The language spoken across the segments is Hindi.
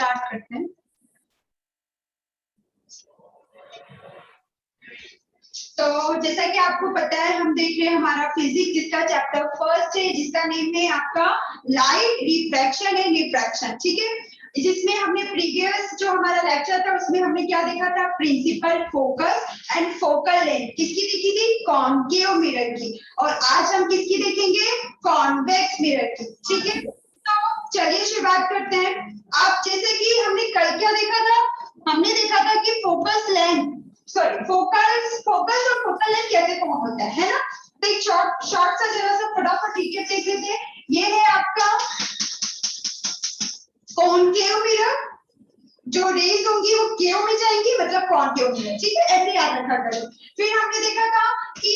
स्टार्ट करते हैं। तो जैसा कि आपको पता है हम देख रहे हैं हमारा फिजिक्स जिसका चैप्टर फर्स्ट है जिसका नेम है आपका लाइट रिफ्रैक्शन एंड रिफ्रैक्शन, ठीक है। जिसमें हमने प्रीवियस जो हमारा लेक्चर था उसमें हमने क्या देखा था, principal, focus and focal length किसकी देखी थी, कॉन्केव मिरर की। और आज हम किसकी देखेंगे, कॉन्वेक्स मिरर की, ठीक है। तो चलिए शुरुआत करते हैं। आप जैसे कि हमने कल क्या देखा था, हमने देखा था कि फोकस लेंथ फोकस और फोकल लेंथ कैसे फॉर्म होता है ना। तो एक शॉर्ट सा जरा सा फटाफट रिकैप देख लेते हैं। ये है आपका कॉनकेव मिरर, जो रेज होंगी वो केव में जाएंगी, मतलब कॉनकेव मिरर, ठीक है, ऐसे याद रखा करो। फिर हमने देखा था कि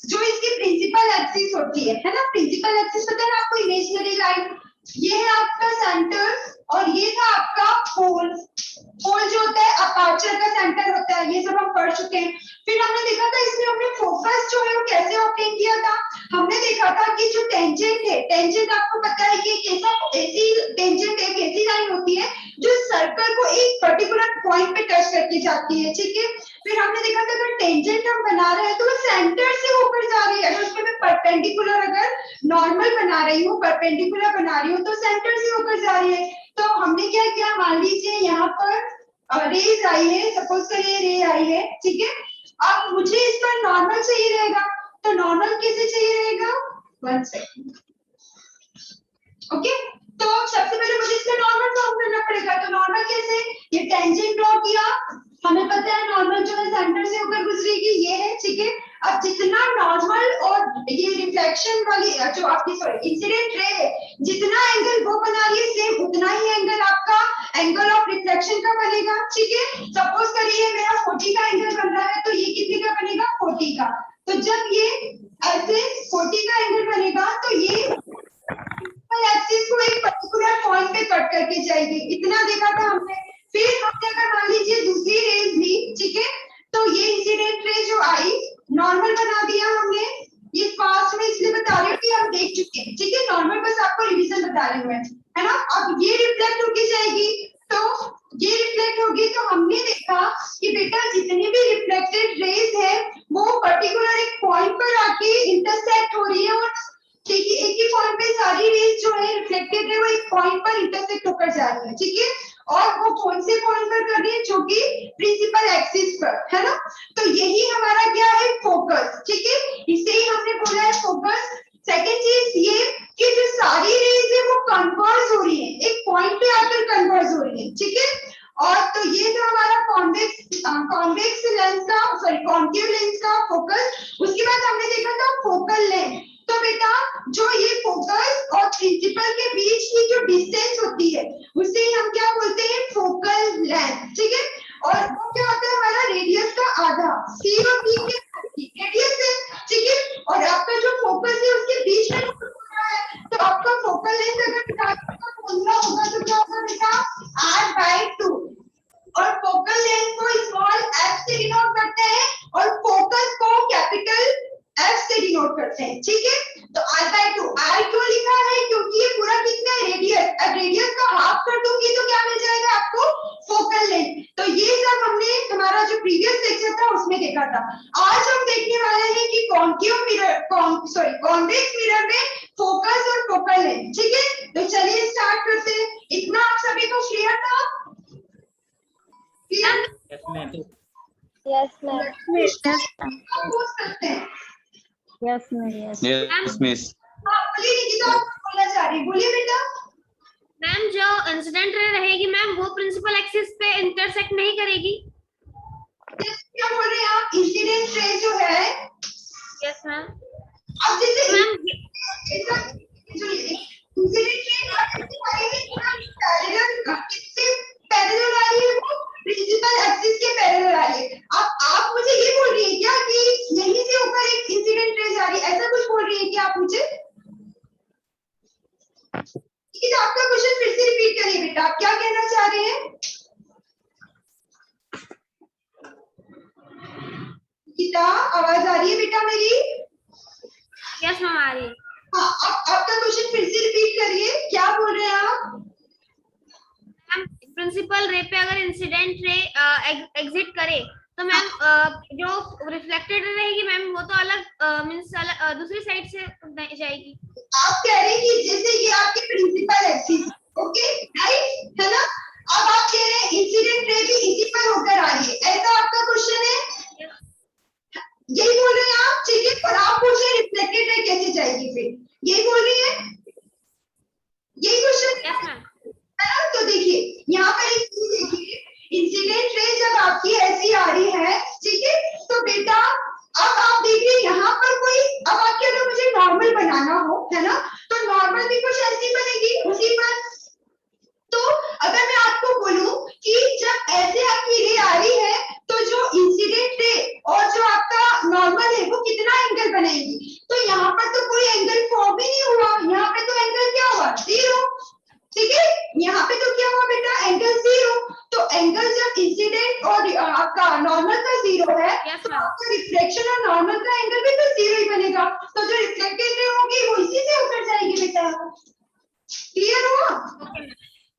जो इसकी प्रिंसिपल एक्सिस होती है ना, प्रिंसिपल एक्सिस पता है आपको, इमेजिनरी लाइन, ये है आपका सेंटर और ये था आपका पोल। पोल जो होता है अपर्चर का सेंटर होता है, ये सब हम पढ़ चुके हैं। फिर हमने देखा था इसमें हमने फोकस जो है वो कैसे ऑब्टेन किया था। हमने देखा था कि जो टेंजेंट है, टेंजेंट आपको पता है कि कैसा, ऐसी टेंजेंट एक ऐसी लाइन होती है जो सर्कल को एक पर्टिकुलर पॉइंट पे टच करके जाती है, ठीक है। फिर हमने देखा था अगर टेंजेंट हम बना रहे हैं तो वो सेंटर से होकर जा रही है। अगर उसमें मैं परपेंडिकुलर अगर नॉर्मल बना रही हूँ, परपेंडिकुलर बना रही हूँ तो सेंटर से होकर जा रही है। तो हमने क्या किया, मान लीजिए यहाँ पर रेज आई है, सपोज करिए रे आई है, ठीक है। अब मुझे इस पर नॉर्मल चाहिए रहेगा, तो नॉर्मल कैसे चाहिए रहेगा, 1 सेकंड, ओके। तो सबसे पहले मुझे इसका नॉर्मल फॉर्म करना पड़ेगा। तो नॉर्मल कैसे, ये टेंजेंट ड्रॉ किया, हमें पता है नॉर्मल जो है सेंटर से होकर गुजरेगी, ये है, ठीक है। अब जितना नॉर्मल और ये रिफ्लेक्शन वाली जो आपकी इंसिडेंट रे है, जितना एंगल वो बना रही है सेम उतना ही एंगल आपका एंगल ऑफ रिफ्लेक्शन का बनेगा, ठीक है। सपोज करिए मेरा 40 का एंगल बन रहा है तो ये कितने का बनेगा, 40 का। तो जब ये ऐसे 40 का एंगल बनेगा तो ये एक्सिस को एक पर्टिकुलर पॉइंट पे कट करके जाएगी, इतना देखा था हमने। फिर हमने अगर मान लीजिए दूसरी रेज ली, ठीक है, तो ये इंसिडेंट रे जो आई नॉर्मल बना दिया हमने। ये पास में इसलिए बता रही हूँ कि हम देख चुके हैं, ठीक है, नॉर्मल बस आपको रिवीजन बता रहे हुए है ना। अब ये रिफ्लेक्ट होके जाएगी, तो ये रिफ्लेक्ट होगी तो हमने देखा कि बेटा जितनी भी रिफ्लेक्टेड रेज है वो पर्टिकुलर एक पॉइंट पर आके इंटरसेक्ट हो रही है, और ठीक है एक ही पॉइंट पे सारी रेज जो है रिफ्लेक्टेड है वो एक पॉइंट पर इंटरसेक्ट होकर जा रही है, ठीक है। और वो कौन से पॉइंट पर कर रही है, जो कि प्रिंसिपल एक्सिस पर है ना। तो यही हमारा क्या है, फोकस, ठीक है, इसे ही हमने बोला है फोकस। सेकेंड चीज ये कि जो सारी रेज है वो कन्वर्ज हो रही है, एक पॉइंट पे आकर कन्वर्ज हो रही है, ठीक है। और तो ये जो हमारा कॉन्वेक्स लेंस का कॉन्केव लेंस का फोकस। उसके बाद हमने देखा था फोकल लेंथ। तो बेटा जो ये फोकस और प्रिंसिपल के बीच की जो डिस्टेंस होती है उसे हम क्या बोलते हैं, फोकल लेंथ, ठीक है। और वो क्या होता है, हमारा रेडियस का आधा, सी और बी के रेडियस है, ठीक है। और आपका जो फोकस है उसके बीच में तो आपका फोकल लेंथ अगर निकालने का फॉर्मूला होगा तो क्या होगा बेटा, r/2। और फोकल लेंथ को स्मॉल f से डिनोट करते हैं और फोकस को कैपिटल F से डिनोट करते हैं, ठीक है। तो r/2, r क्यों लिखा है, क्योंकि ये पूरा कितना है, रेडियस। अब रेडियस का हाफ कर दूंगी तो क्या मिल जाएगा आपको, फोकल लेंथ। तो ये सब हमने हमारा जो प्रीवियस लेक्चर था उसमें देखा था। आज हम देखने वाले हैं कि कॉन्केव मिरर कॉन्वेक्स मिरर में फोकस और फोकल लेंथ, ठीक है। तो चलिए स्टार्ट करते हैं। इतना आप सभी को क्लियर था, क्लियर? Yes, ma'am. पूछ सकते हैं। Yes, ma'am. Yes, miss. हाँ बोलिए निकिता, आप बोलना चाह रही, बोलिए बेटा। मैम जो इंसिडेंट रे रहेगी मैम वो प्रिंसिपल एक्सिस पे इंटरसेक्ट नहीं करेगी। क्या बोल रहे हैं आप, इंसिडेंट रे जो है, यस मैम। अब जैसे मैम पैरेलल आ रही है वो प्रिंसिपल एक्सिस के पैरेलल आ रही है। अब आप मुझे ये बोल रही है क्या कि यहीं से होकर एक इंसिडेंट रे जा रही है, ऐसा कुछ बोल रही है क्या आप मुझे? ठीक है, आपका क्वेश्चन फिर से रिपीट करिए बेटा, आप क्या कहना चाह रहे हैं? गीता आवाज आ रही है बेटा मेरी? यस मैम आ रही है। हाँ, आपका क्वेश्चन फिर से रिपीट करिए, क्या बोल रहे हैं आप? मैम प्रिंसिपल रे पे अगर इंसिडेंट रे एग्जिट करे तो मैम जो रिफ्लेक्टेड रे रहेगी मैम वो तो अलग मींस दूसरी साइड से जाएगी। आप कह रहे हैं कि जैसे ये आपकी प्रिंसिपल एक्सिस, ओके राइट है ना। अब आप कह रहे हैं इंसिडेंट रे भी इसी पर होकर आ रही है, ऐसा आपका क्वेश्चन है, यही बोल रहे हैं आप, ठीक है। और आप पूछ रहे रिफ्लेक्टेड रे कैसे जाएगी, फिर यही बोल रही है, यही क्वेश्चन यस मैम। है ना। तो देखिए यहाँ पर एक चीज देखिए, इंसिडेंट रे जब आपकी ऐसी आ रही है, ठीक है, तो बेटा अब आप देखिए यहाँ पर कोई, अब आपके अगर मुझे नॉर्मल बनाना हो, है ना, तो नॉर्मल भी कुछ ऐसी बनेगी उसी पर। तो अगर मैं आपको बोलूं कि जब ऐसे आपकी रे आ रही है तो जो इंसिडेंट रे और जो आपका नॉर्मल है वो कितना एंगल बनाएंगी, तो यहाँ पर तो कोई एंगल फॉर्म ही नहीं हुआ, यहाँ पे तो एंगल क्या हुआ, 0, ठीक है। यहाँ पे तो क्या हुआ बेटा, एंगल 0। तो एंगल जब इंसिडेंट और आपका नॉर्मल का 0 है, तो आपका रिफ्लेक्शन और नॉर्मल का एंगल भी तो 0 ही बनेगा। तो जो रिफ्लेक्टेड रे होगी वो इसी से होकर जाएगी बेटा। क्लियर हुआ?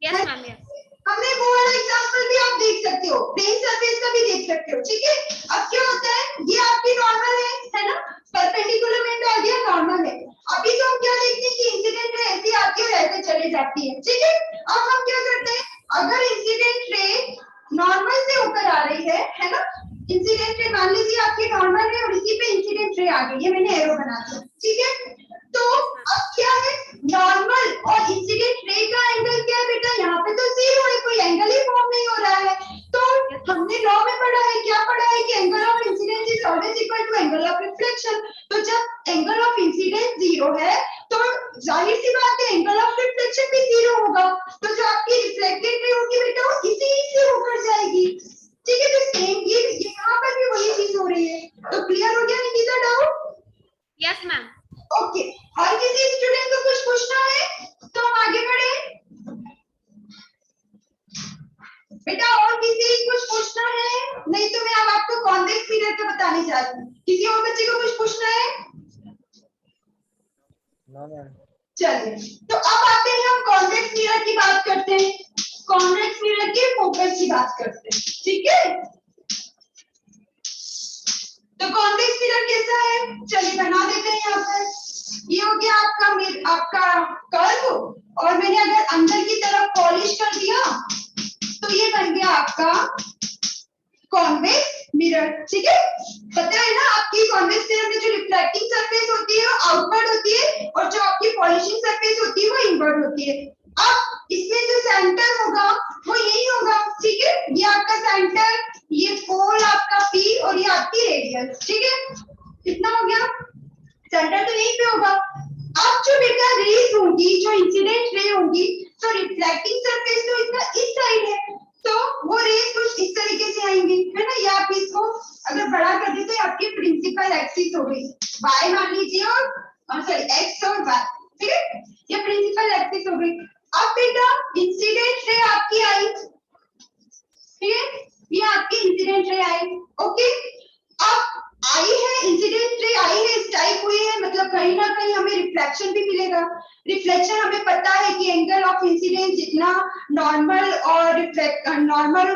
Yes ma'am. यस हमने वो वाला एग्जांपल भी आप देख सकते हो, प्लेन सरफेस का भी देख सकते हो, ठीक है। अब क्या होता है, ये आपकी नॉर्मल है ना, परपेंडिकुलर में आ गया नॉर्मल है। अभी तो हम क्या देखते हैं कि इंसिडेंट रे ऐसी आती है और ऐसे चले जाती है, ठीक है। अब हम क्या करते हैं, अगर इंसिडेंट रे नॉर्मल से होकर आ रही है ना, इंसिडेंट रे मान लीजिए आपकी नॉर्मल है और इसी पे इंसिडेंट रे आ गई है, मैंने एरो बना दिया, ठीक है। तो अब क्या है, नॉर्मल और इंसिडेंट रे का एंगल क्या है बेटा, यहाँ पे तो 0 है, कोई एंगल ही फॉर्म नहीं हो रहा है। तो हमने लॉ में पढ़ा है, क्या पढ़ा है कि angle of incidence is always equal to angle of reflection. तो जब एंगल ऑफ इंसिडेंस 0 है तो जाहिर सी बात है एंगल ऑफ रिफ्लेक्शन भी 0 होगा। तो जो आपकी रिफ्लेक्टेड रे होगी बेटा वो इसी से होकर जाएगी, ठीक है। तो सेम ये यहाँ पर भी वही चीज हो रही है। तो क्लियर हो गया Nikita doubt? Yes ma'am. Okay, और किसी स्टूडेंट को कुछ पूछना है तो हम आगे बढ़े बेटा। और किसी कुछ पूछना है, नहीं तो मैं अब आपको कॉन्वेक्स मिरर का बताने जा रही हूँ। किसी और बच्चे को कुछ पूछना है? चलिए, तो अब आते हैं हम कॉन्वेक्स मिरर की बात करते हैं, कॉन्वेक्स मिरर के फोकस की बात करते हैं, ठीक है। तो कॉन्वेक्स मिरर कैसा है, चलिए बना देते हैं। यहाँ पर ये हो गया आपका कर्व, और मैंने अगर अंदर की तरफ पॉलिश कर दिया तो ये बन गया आपका कॉन्वेक्स मिरर, ठीक है। पता है ना आपकी कॉन्वेक्स मिरर में जो रिफ्लेक्टिंग सरफेस होती है वो आउटवर्ड होती है और जो आपकी पॉलिशिंग सरफेस होती है वो इनवर्ड होती है। अब इसमें जो सेंटर होगा वो यही होगा, ठीक है। ये आपका सेंटर, ये पोल आपका P और ये आपकी रेडियस, ठीक है। कितना हो गया, सेंटर तो यहीं पे होगा। अब जो बेटा रेज होंगी, जो इंसिडेंट रे होंगी, तो रिफ्लेक्टिंग सरफेस तो इसका इस साइड है, तो वो रेज कुछ इस तरीके से आएंगी, है ना। या आप इसको अगर बड़ा कर दे तो आपकी प्रिंसिपल एक्सिस हो गई, y मान लीजिए और सॉरी x और y, ठीक है। ये प्रिंसिपल एक्सिस हो गई। अब बेटा इंसिडेंट रे आपकी आई, ठीक है, ये आपकी इंसिडेंट रे आई, ओके। अब आई है इंसिडेंट रे आई है, स्ट्राइक हुई है, मतलब कहीं ना कहीं हमें रिफ्लेक्शन भी मिलेगा। रिफ्लेक्शन हमें पता है कि एंगल ऑफ इंसिडेंस जितना नॉर्मल और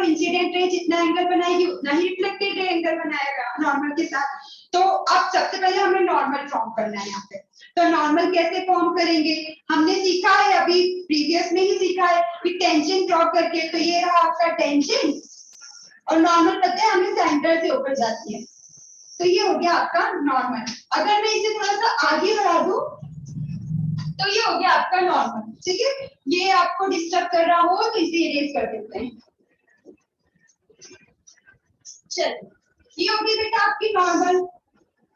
इंसिडेंट रे जितना एंगल बनाएगी उतना ही रिफ्लेक्टेड रे एंगल बनाएगा नॉर्मल के साथ। तो अब सबसे पहले हमें नॉर्मल फॉर्म करना है यहाँ पे। तो नॉर्मल कैसे फॉर्म करेंगे, हमने सीखा है अभी प्रीवियस में ही सीखा है कि टेंजेंट ड्रॉ करके। तो ये रहा आपका टेंजेंट और नॉर्मल पता है हमें सेंटर से ऊपर जाती है, तो ये हो गया आपका नॉर्मल। अगर मैं इसे थोड़ा सा आगे बढ़ा दूं तो ये हो गया आपका नॉर्मल, ठीक है। ये आपको डिस्टर्ब कर रहा हो तो इसे इरेज कर देते हैं। चलिए, ये होगी बेटा आपकी नॉर्मल,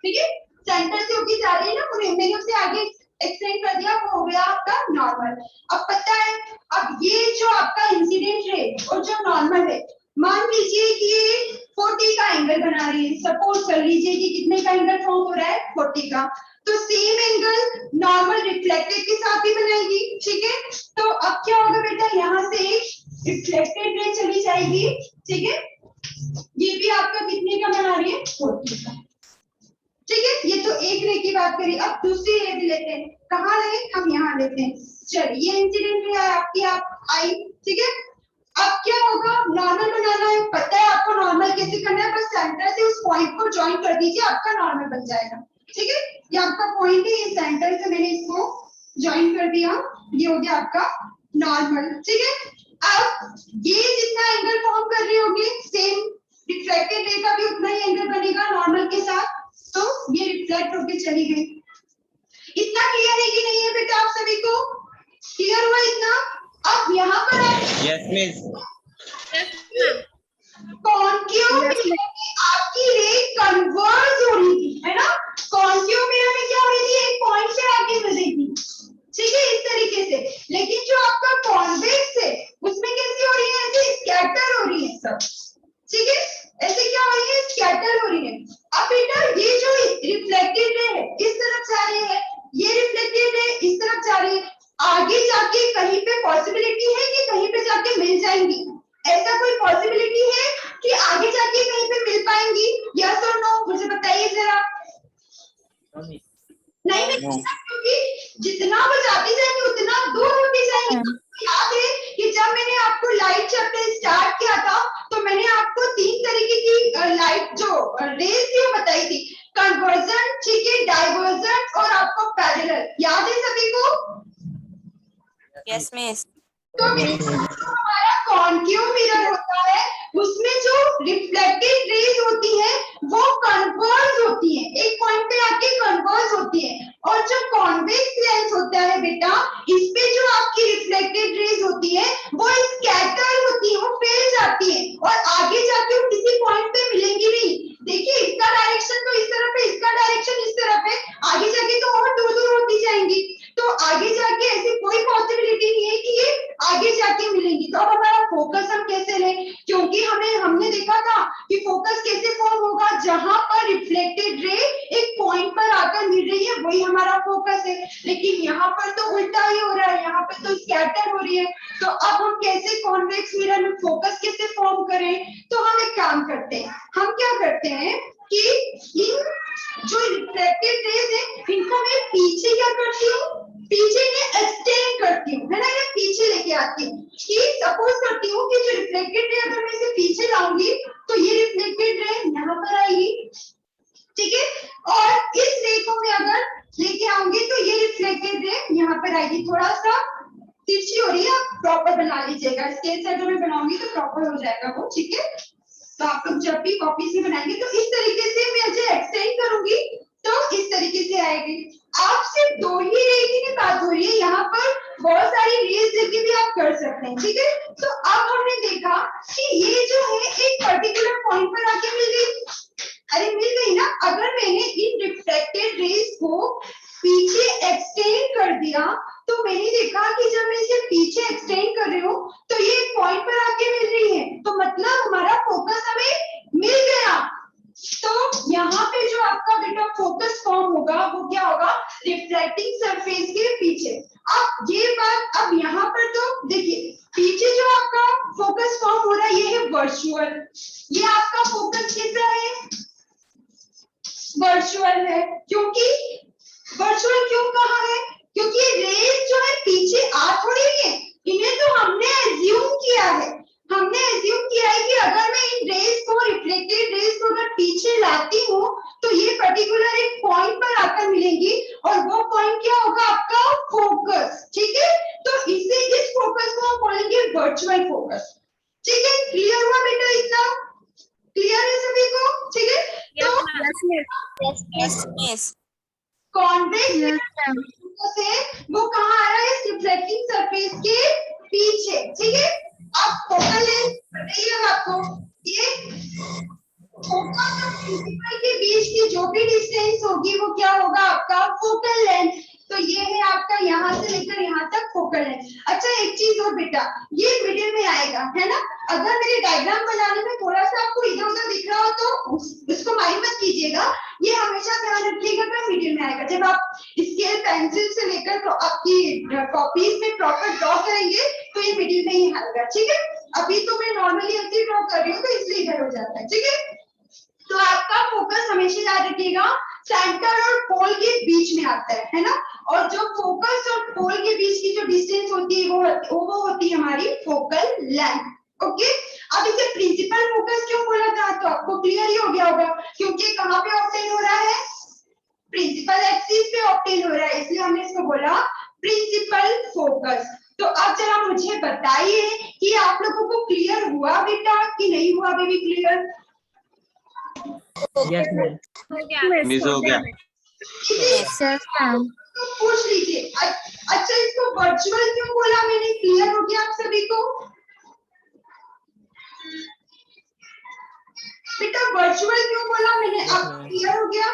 ठीक है। सेंटर से होगी जा रही है ना, मैंने उसे आगे एक्सटेंड कर दिया, वो हो गया आपका नॉर्मल। अब पता है, अब ये जो आपका इंसिडेंट रे और जो नॉर्मल है, मान लीजिए कि ये 40 का एंगल बना रही है, सपोज कर लीजिए कि कितने का एंगल फॉर्म हो रहा है, 40 का। तो सेम एंगल नॉर्मल रिफ्लेक्टेड के साथ भी बनाएगी, ठीक है। तो अब क्या होगा बेटा, यहाँ से रिफ्लेक्टेड रे चली जाएगी, ठीक है। ये भी आपका कितने का बना रही है, 40 का, ठीक है। ये तो एक रे की बात करी, अब दूसरी रे भी लेते हैं। कहाँ लेंगे, हम यहाँ लेते हैं। चलिए, ये इंसिडेंट रे आपकी आप आई, ठीक है। अब क्या पॉइंट को ज्वाइन कर दीजिए, आपका नॉर्मल बन जाएगा। ठीक है, ये आपका पॉइंट है, ये सेंटर से मैंने इसको ज्वाइन कर दिया, ये हो गया आपका नॉर्मल। ठीक है, अब ये जितना एंगल फॉर्म कर रही होगी, सेम रिफ्लेक्टेड रे का भी उतना ही एंगल बनेगा नॉर्मल के साथ, तो ये रिफ्लेक्ट होके चली गई। इतना क्लियर है कि नहीं है बेटा आप सभी को? क्लियर हुआ इतना? अब यहाँ पर यस मिस। कॉन्केव मिरर में आपकी रे कन्वर्ज हो रही थी, है ना? कॉन्केव मिरर में क्या हो रही थी? एक पॉइंट से आगे मिल रही थी, ठीक है, इस तरीके से। लेकिन जो आपका कॉन्वेक्स है उसमें कैसी हो रही है? ऐसे स्कैटर हो रही है सब, ठीक है, ऐसे क्या हो रही है? स्कैटर हो रही है। अब बेटा ये जो रिफ्लेक्टेड रे है इस तरफ जा रही है, ये रिफ्लेक्टेड रे इस तरफ जा रही है, आगे जाके कहीं पे पॉसिबिलिटी है कि कहीं पे जाके मिल जाएंगी? ऐसा कोई पॉसिबिलिटी है कि आगे जाके कहीं पे मिल पाएंगी? यस और नो मुझे बताइए जरा। नहीं मिल सकता, क्योंकि जितना वो जाती जाएंगी उतना दूर होती जाएंगी। याद है कि जब मैंने आपको लाइट चैप्टर स्टार्ट किया था तो मैंने आपको 3 तरीके की लाइट जो रेज थी वो बताई थी, कन्वर्जेंट, ठीक है, डाइवर्जेंट और आपको पैरेलल। याद है सभी को? Yes miss. तो हमारा कॉन्केव मिरर होता है, उसमें जो रिफ्लेक्टेड रेज होती है वो कन्वर्ज होती है, एक पॉइंट पे आके कन्वर्ज होती है, और जो कॉन्वेक्स लेंस होता है बेटा, इस पे जो आपकी रिफ्लेक्टेड रेज होती है वो स्कैटर होती है, वो फैल जाती है और आगे जाके वो किसी पॉइंट पे मिलेंगी नहीं। देखिए इसका डायरेक्शन तो इस तरफ है, इसका डायरेक्शन इस तरफ है, आगे जाके तो और दूर दूर होती जाएंगी, तो आगे जाके ऐसी कोई पॉसिबिलिटी नहीं है कि ये आगे जाके मिलेंगी। तो अब हमारा फोकस हम कैसे लें? क्योंकि हमने देखा था कि फोकस कैसे फॉर्म होगा, जहां पर रिफ्लेक्टेड रे एक पॉइंट पर आकर मिल रही है वही हमारा फोकस है, लेकिन यहाँ पर तो उल्टा ही हो रहा है, यहाँ पर तो स्कैटर हो रही है। तो अब हम कैसे कॉन्वेक्स मिरर में फोकस कैसे फॉर्म करें? तो हम एक काम करते हैं, हम क्या करते हैं कि इन जो रिफ्लेक्टेड रेज है इनको मैं पीछे क्या करती हूँ, पीछे ने एक्सटेंड करती हूँ, है ना, ये पीछे लेके आती हूँ। कि सपोज करती हूँ कि जो रिफ्लेक्टेड रे अगर मैं इसे पीछे लाऊंगी तो ये रिफ्लेक्टेड रे यहाँ पर आएगी, ठीक है, और इस रे को मैं अगर लेके आऊंगी तो ये रिफ्लेक्टेड रे यहाँ पर आएगी। थोड़ा सा तिरछी हो रही है, आप प्रॉपर बना लीजिएगा, स्केल से अगर मैं बनाऊंगी तो प्रॉपर हो जाएगा वो, ठीक है। तो आप लोग जब भी कॉपी से बनाएंगे तो इस तरीके से मैं जो एक्सटेंड करूंगी तो इस तरीके से आएगी। आप सिर्फ 2 ही रे की नहीं बात हो रही है, यहाँ पर बहुत सारी रेज लेके भी आप कर सकते हैं, ठीक है। तो अब हमने देखा कि ये जो है एक पर्टिकुलर पॉइंट पर आके मिल गई, अरे मिल गई ना। अगर मैंने इन रिफ्लेक्टेड रेज को पीछे एक्सटेंड कर दिया तो मैंने देखा कि जब मैं इसे पीछे एक्सटेंड कर रही हूँ तो ये एक पॉइंट पर आके मिल रही है, तो मतलब हमारा फोकस हमें मिल गया। तो यहाँ पे जो आपका बेटा फोकस फॉर्म होगा वो क्या होगा? रिफ्लेक्टिंग सरफेस के पीछे। अब ये बात, अब यहाँ पर तो देखिए पीछे जो आपका फोकस फॉर्म हो रहा है ये है वर्चुअल, ये आपका फोकस कैसा है? वर्चुअल है। क्योंकि वर्चुअल क्यों कहा है? क्योंकि रेज जो है पीछे आ थोड़ी है, इन्हें तो हमने एज्यूम किया है, हमने एज्यूम किया है कि अगर मैं इन रेज को, रिफ्लेक्टेड रेज को अगर पीछे लाती हूँ तो ये पर्टिकुलर एक पॉइंट पर आकर मिलेंगी और वो पॉइंट क्या होगा? आपका फोकस, ठीक है। तो इसे, इस फोकस को हम बोलेंगे वर्चुअल फोकस, ठीक है। क्लियर हुआ बेटा? इतना क्लियर है सभी को? ठीक है। तो यस मिस। कॉन्वेक्स फोकस है वो कहाँ आ रहा है? रिफ्लेक्टिंग सरफेस के पीछे, ठीक है। अब फोकल लेंथ बताइए आपको, ये फोकस और प्रिंसिपल के बीच की जो भी डिस्टेंस होगी वो क्या होगा? आपका फोकल लेंथ। तो ये है आपका यहाँ से लेकर यहाँ तक फोकल लेंथ। अच्छा एक चीज और बेटा, ये मिडिल में आएगा, है ना। अगर मेरे डायग्राम बनाने में थोड़ा सा आपको इधर उधर दिख रहा हो तो उसको माइंड मत कीजिएगा, ये हमेशा ध्यान रखिएगा कि मिडिल में आएगा। जब आप स्केल पेंसिल से लेकर तो आपकी कॉपीज में प्रॉपर ड्रॉ करेंगे तो ये मिडिल में ही आएगा, ठीक है। अभी तो मैं नॉर्मली ऐसे ड्रॉ कर रही हूँ तो इसलिए इधर हो जाता है, ठीक है। तो आपका फोकस हमेशा याद रखिएगा सेंटर और पोल के बीच में आता है ना। और जो फोकस और पोल के बीच की जो डिस्टेंस होती है वो होती है हमारी फोकल लेंथ, ओके, अब इसे प्रिंसिपल फोकस क्यों बोला था, तो आपको क्लियर ही हो गया होगा, क्योंकि कहाँ पे ऑब्टेन हो रहा है, प्रिंसिपल एक्सिस पे ऑब्टेन हो रहा है, इसलिए हमने इसको बोला प्रिंसिपल फोकस। तो अब जरा मुझे बताइए कि आप लोगों को क्लियर हुआ बेटा कि नहीं हुआ बेबी, क्लियर? Yes ma'am. हो गया मिस हो गया। Yes. तो पूछ लीजिए। अच्छा, इसको वर्चुअल क्यों बोला मैंने, क्लियर हो गया आप सभी को? बेटा वर्चुअल क्यों बोला मैंने, Yes, अब ma'am. क्लियर हो गया?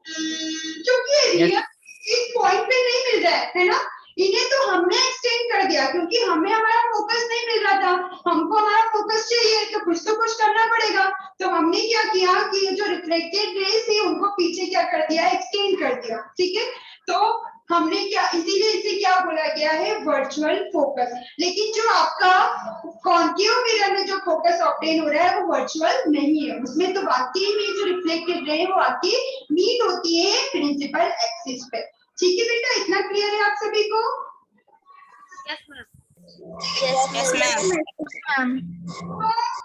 क्योंकि Yes. रियल एक पॉइंट पे नहीं मिल रहा है ना, इन्हें तो हमने एक्सटेंड कर दिया क्योंकि हमें हमारा फोकस नहीं मिल रहा था, हमको हमारा फोकस चाहिए तो कुछ करना पड़ेगा। तो हमने क्या किया कि जो रिफ्लेक्टेड रेज थी उनको पीछे क्या कर दिया, एक्सटेंड कर दिया, ठीक है। तो हमने क्या, इसीलिए इसे क्या बोला गया है, वर्चुअल फोकस। लेकिन जो आपका कॉन्केव मिरर में जो फोकस ऑब्टेन हो रहा है वो वर्चुअल नहीं है, उसमें तो वाकई में जो रिफ्लेक्टेड रे वो आके मीट होती है प्रिंसिपल एक्सिस पे। ठीक है बेटा, इतना क्लियर है आप सभी को? Yes ma'am. Yes, ma'am.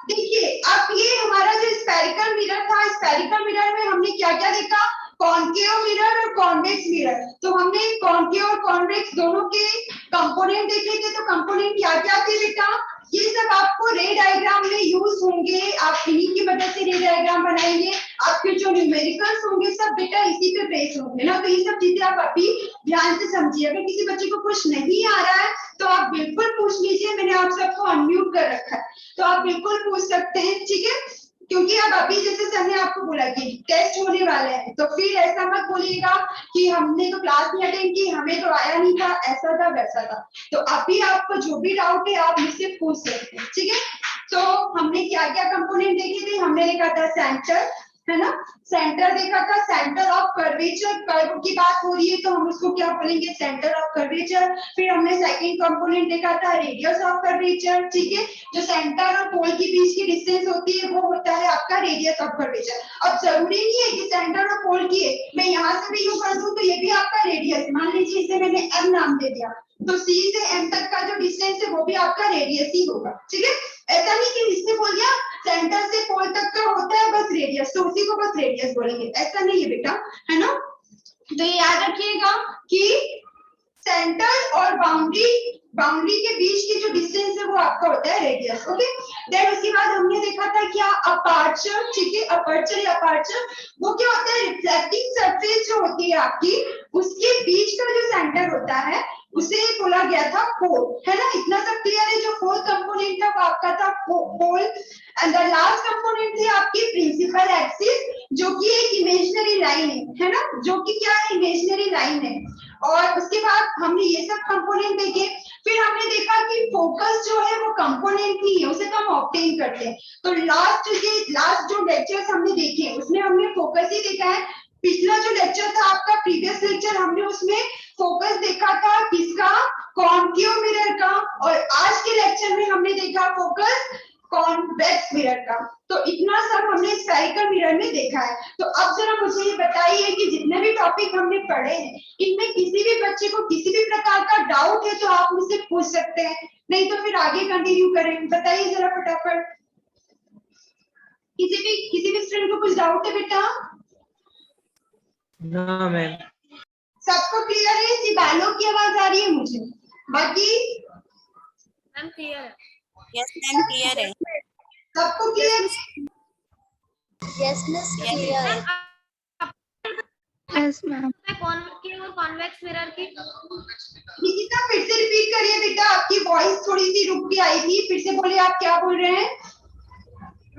देखिए अब ये हमारा जो स्फेरिकल मिरर था, स्फेरिकल मिरर में हमने क्या क्या देखा, कॉन्केव मिरर और कॉन्वेक्स मिरर। तो हमने कॉन्केव और कॉन्वेक्स दोनों के कंपोनेंट देखे थे। तो कंपोनेंट क्या क्या थे बेटा, ये सब आपको रे डायग्राम में यूज होंगे, आप इन्हीं की मदद से रे डायग्राम बनाएंगे, आपके जो न्यूमेरिकल्स होंगे सब बेटा इसी पे बेस होंगे ना। तो ये सब चीजें आप अभी ध्यान से समझिए। अगर किसी बच्चे को कुछ नहीं आ रहा है तो आप बिल्कुल पूछ लीजिए, मैंने आप सबको अनम्यूट कर रखा है तो आप बिल्कुल पूछ सकते हैं, ठीक है। क्योंकि अब अभी जैसे सर ने आपको बोला कि टेस्ट होने वाले हैं, तो फिर ऐसा मत बोलिएगा कि हमने तो क्लास नहीं अटेंड की, हमें तो आया नहीं था, ऐसा था वैसा था। तो अभी आपको जो भी डाउट है आप मुझसे पूछ सकते हैं, ठीक है। तो हमने क्या क्या कंपोनेंट देखे थे, हमने देखा था सेंटर, है ना, सेंटर देखा था, सेंटर ऑफ कर्वेचर, कर्व की बात हो रही है तो हम उसको क्या बोलेंगे, सेंटर ऑफ कर्वेचर। फिर हमने सेकंड कंपोनेंट देखा था रेडियस ऑफ कर्वेचर, ठीक है, जो सेंटर और पोल के बीच की डिस्टेंस होती है वो होता है आपका रेडियस ऑफ कर्वेचर। अब जरूरी नहीं है कि सेंटर और पोल की है, मैं यहाँ से भी यूं कर दूं तो ये भी आपका रेडियस, मान लीजिए इसे मैंने m नाम दे दिया, तो C से M तक का जो डिस्टेंस है वो भी आपका रेडियस ही होगा, ठीक है। ऐसा नहीं कि इसने बोल दिया सेंटर से पोल तक का होता है बस रेडियस, तो उसी को बस रेडियस बोलेंगे, ऐसा नहीं है बेटा, है ना। तो ये याद रखिएगा कि सेंटर और बाउंड्री के बीच की जो डिस्टेंस है वो आपका होता है रेडियस, ओके। देन उसके बाद हमने देखा था क्या, अपर्चर, ठीक है। अपर्चर वो क्या होता है, रिफ्लेक्टिंग सरफेस जो होती है आपकी, उसके बीच का जो सेंटर होता है उसे बोला गया था पोल, है ना। इतना सब क्लियर है। जो फोर्थ कंपोनेंट था वो आपका था पोल, एंड द लास्ट कंपोनेंट थी आपकी प्रिंसिपल एक्सिस, जो कि एक इमेजिनरी लाइन है ना, जो कि क्या है, इमेजिनरी लाइन है। और उसके बाद हमने ये सब कंपोनेंट देखे। फिर हमने देखा कि फोकस जो है वो कंपोनेंट नहीं है, उसे तो हम ऑब्टेन करते हैं। तो लास्ट जो लेक्चर्स हमने देखे उसमें हमने फोकस ही देखा है। पिछला जो लेक्चर था आपका, प्रीवियस लेक्चर, हमने उसमें फोकस देखा था किसका, कॉन्केव मिरर का। और आज के लेक्चर में हमने देखा फोकस कॉन्वेक्स मिरर का। तो इतना सब हमने स्फेरिकल मिरर में देखा है। तो अब जरा मुझे ये बताइए कि जितने भी टॉपिक हमने पढ़े हैं इनमें किसी भी बच्चे को किसी भी प्रकार का डाउट है तो आप मुझसे पूछ सकते हैं, नहीं तो फिर आगे कंटिन्यू करें। बताइए जरा फटाफट, किसी भी स्टूडेंट को कुछ डाउट है बेटा? No ma'am. सबको क्लियर है? सिर्फ बालों की आवाज आ रही है मुझे, बाकी मैम क्लियर है। Yes, ma'am. Clear है. सबको clear? Yes, miss. Yes, Clear. ma'am. Yes, ma'am. Convex और कॉन्वेक्स मिरर की निकिता फिर से रिपीट करिए बेटा, आपकी वॉइस थोड़ी सी रुक के आई थी, फिर से बोलिए आप क्या बोल रहे हैं।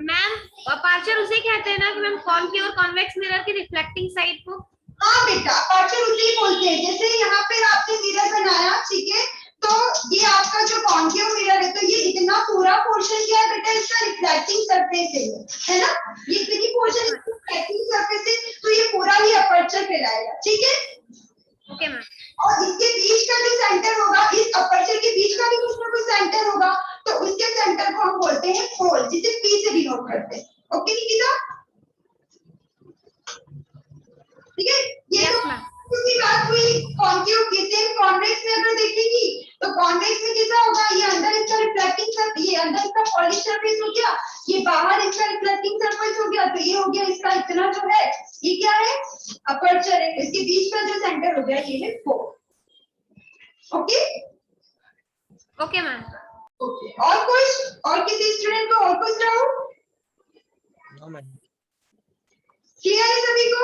मैम, अपर्चर उसे कहते हैं ना कि मैम कॉन्केव और कॉन्वेक्स मिरर की रिफ्लेक्टिंग साइड को। हाँ बेटा, अपर्चर उसे ही बोलते हैं। जैसे यहाँ पे आपने मिरर बनाया, ठीक है, तो ये आपका जो कॉन्केव मिरर है, तो ये इतना पूरा पोर्शन क्या है बेटा, इसका रिफ्लेक्टिंग सरफेस है ना, ये इतनी पोर्शन रिफ्लेक्टिंग सरफेस है, तो ये पूरा ही अपर्चर कहलाएगा, ठीक है। Okay ma'am. और इसके बीच का जो सेंटर होगा, इस अपर्चर के बीच का भी कुछ ना कुछ सेंटर होगा, तो उसके सेंटर को हम बोलते हैं पोल, जिसे P से डिनोट करते हैं, ओके निकिता, ठीक है। ये Yes, तो ma'am. की बात हुई कॉन्केव की, सेम कॉन्वेक्स में अगर देखेंगी तो कॉन्वेक्स में कैसा होगा, ये अंदर इसका रिफ्लेक्टिंग सरफेस, ये अंदर इसका पॉलिश सरफेस हो गया, ये बाहर इसका रिफ्लेक्टिंग सरफेस हो गया, तो ये हो गया इसका इतना जो है, ये क्या है, अपर्चर है, इसके बीच का जो सेंटर हो गया ये है वो। Okay okay ma'am. ओके, और कुछ, और किसी स्टूडेंट को और कुछ डाउट? No ma'am. क्लियर है सभी को?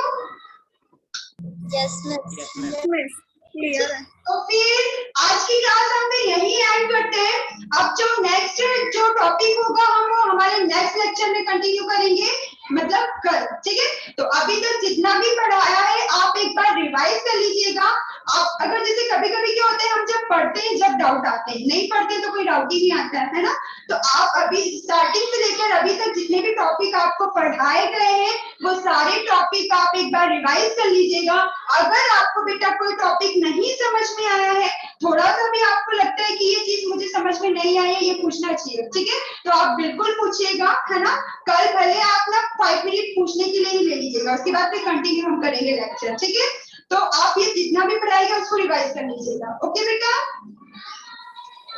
Yes, miss. Yes, ma'am. Clear है. तो फिर आज की क्लास हम फिर यही एंड करते हैं। अब जो नेक्स्ट जो टॉपिक होगा हम वो हमारे नेक्स्ट लेक्चर में कंटिन्यू करेंगे, मतलब कल, ठीक है? तो अभी तक जितना भी पढ़ाया है आप एक बार रिवाइज कर लीजिएगा। आप अगर जैसे कभी कभी क्या होता है, हम जब पढ़ते हैं जब डाउट आते हैं, नहीं पढ़ते तो कोई डाउट ही नहीं आता है ना? तो आप अभी स्टार्टिंग से लेकर अभी तक जितने भी टॉपिक आपको पढ़ाए गए हैं वो सारे टॉपिक आप एक बार रिवाइज कर लीजिएगा। अगर आपको बेटा कोई टॉपिक नहीं समझ में आया है, थोड़ा सा भी आपको लगता है कि ये चीज मुझे समझ में नहीं आई है, ये पूछना चाहिए, ठीक है? तो आप बिल्कुल पूछिएगा, है ना? कल भले आप ना 5 मिनट पूछने के लिए ही ले लीजिएगा, उसके बाद फिर कंटिन्यू हम करेंगे लेक्चर, ठीक है? तो आप ये जितना भी पढ़ाएगा उसको रिवाइज कर लीजिएगा। ओके बेटा?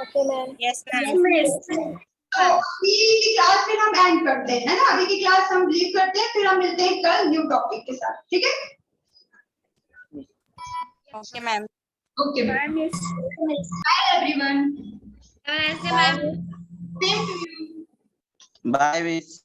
Okay, ma'am. Yes, ma'am. तो अभी की क्लास फिर हम एंड करते हैं, है ना? अभी की क्लास हम लीव करते हैं, फिर हम मिलते हैं कल न्यू टॉपिक के साथ, ठीक है? Okay, ma'am. Okay bye bye everyone. ऐसे ma'am. Same to you. Bye miss.